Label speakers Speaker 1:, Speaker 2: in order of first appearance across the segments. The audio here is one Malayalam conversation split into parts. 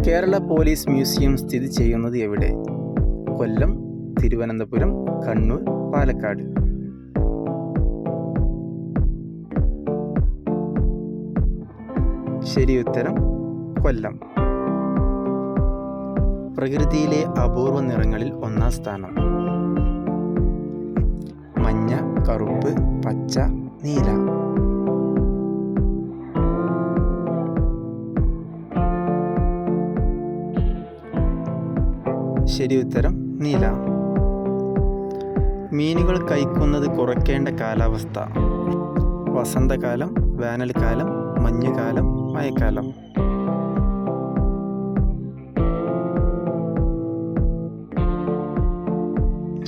Speaker 1: കേരള പോലീസ് മ്യൂസിയം സ്ഥിതി ചെയ്യുന്നത് എവിടെ? കൊല്ലം, തിരുവനന്തപുരം, കണ്ണൂർ, പാലക്കാട്. ശരി ഉത്തരം കൊല്ലം. പ്രകൃതിയിലെ അപൂർവ നിറങ്ങളിൽ ഒന്നാം സ്ഥാനം. മഞ്ഞ, കറുപ്പ്, പച്ച, നീല. ശരി ഉത്തരം നീല. മീനുകൾ കഴിക്കുന്നത് കുറയ്ക്കേണ്ട കാലാവസ്ഥ. വസന്തകാലം, വേനൽക്കാലം, മഞ്ഞുകാലം, മഴക്കാലം.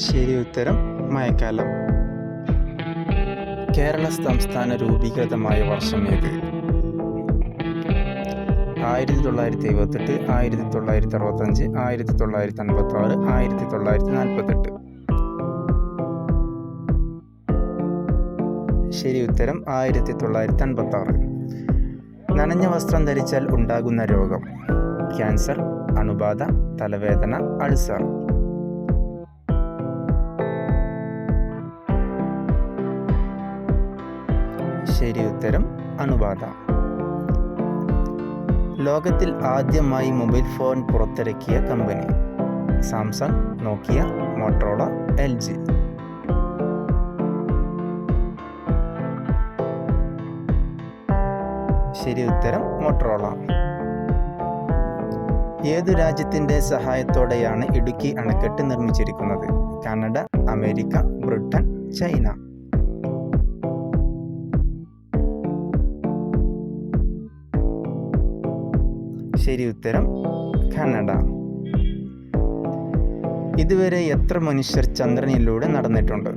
Speaker 1: ശരി ഉത്തരം മഴക്കാലം. കേരള സംസ്ഥാന രൂപീകൃതമായ വർഷം ഏത്? 1978, 1965, 1956, 1948. ശരി ഉത്തരം 1956. നനഞ്ഞ വസ്ത്രം ധരിച്ചാൽ ഉണ്ടാകുന്ന രോഗം. ക്യാൻസർ, അണുബാധ, തലവേദന, അൾസർ. ശരി ഉത്തരം അണുബാധ. ലോകത്തിൽ ആദ്യമായി മൊബൈൽ ഫോൺ പുറത്തിറക്കിയ കമ്പനി. സാംസങ്, നോക്കിയ, മോട്ടോറോള, LG. ശരി ഉത്തരം മോട്ടോറോള. ഏതു രാജ്യത്തിൻ്റെ സഹായത്തോടെയാണ് ഇടുക്കി അണക്കെട്ട് നിർമ്മിച്ചിരിക്കുന്നത്? Canada, America, Britain, China. ശരി ഉത്തരം കാനഡ. ഇതുവരെ എത്ര മനുഷ്യർ ചന്ദ്രനിലൂടെ നടന്നിട്ടുണ്ട്?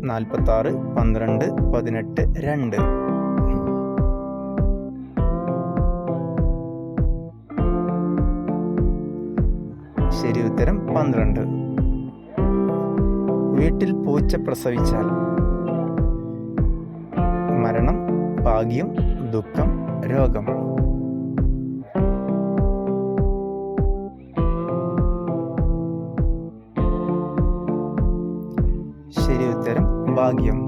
Speaker 1: 46, 12, 18, 2. ശരി ഉത്തരം 12. വീട്ടിൽ പൂച്ച പ്രസവിച്ചാൽ മരണം, ഭാഗ്യം, ദുഃഖം, രോഗം. ശരി ഉത്തരം ഭാഗ്യം.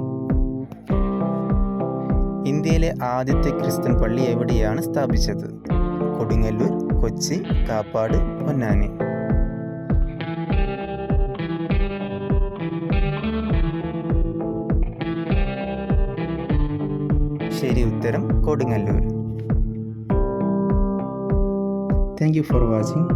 Speaker 1: ഇന്ത്യയിലെ ആദ്യത്തെ ക്രിസ്ത്യൻ പള്ളി എവിടെയാണ് സ്ഥാപിച്ചത്? കൊടുങ്ങല്ലൂർ, കൊച്ചി, കാപ്പാട്, പൊന്നാനി. ശരി ഉത്തരം Kodungallur. Thank you for watching.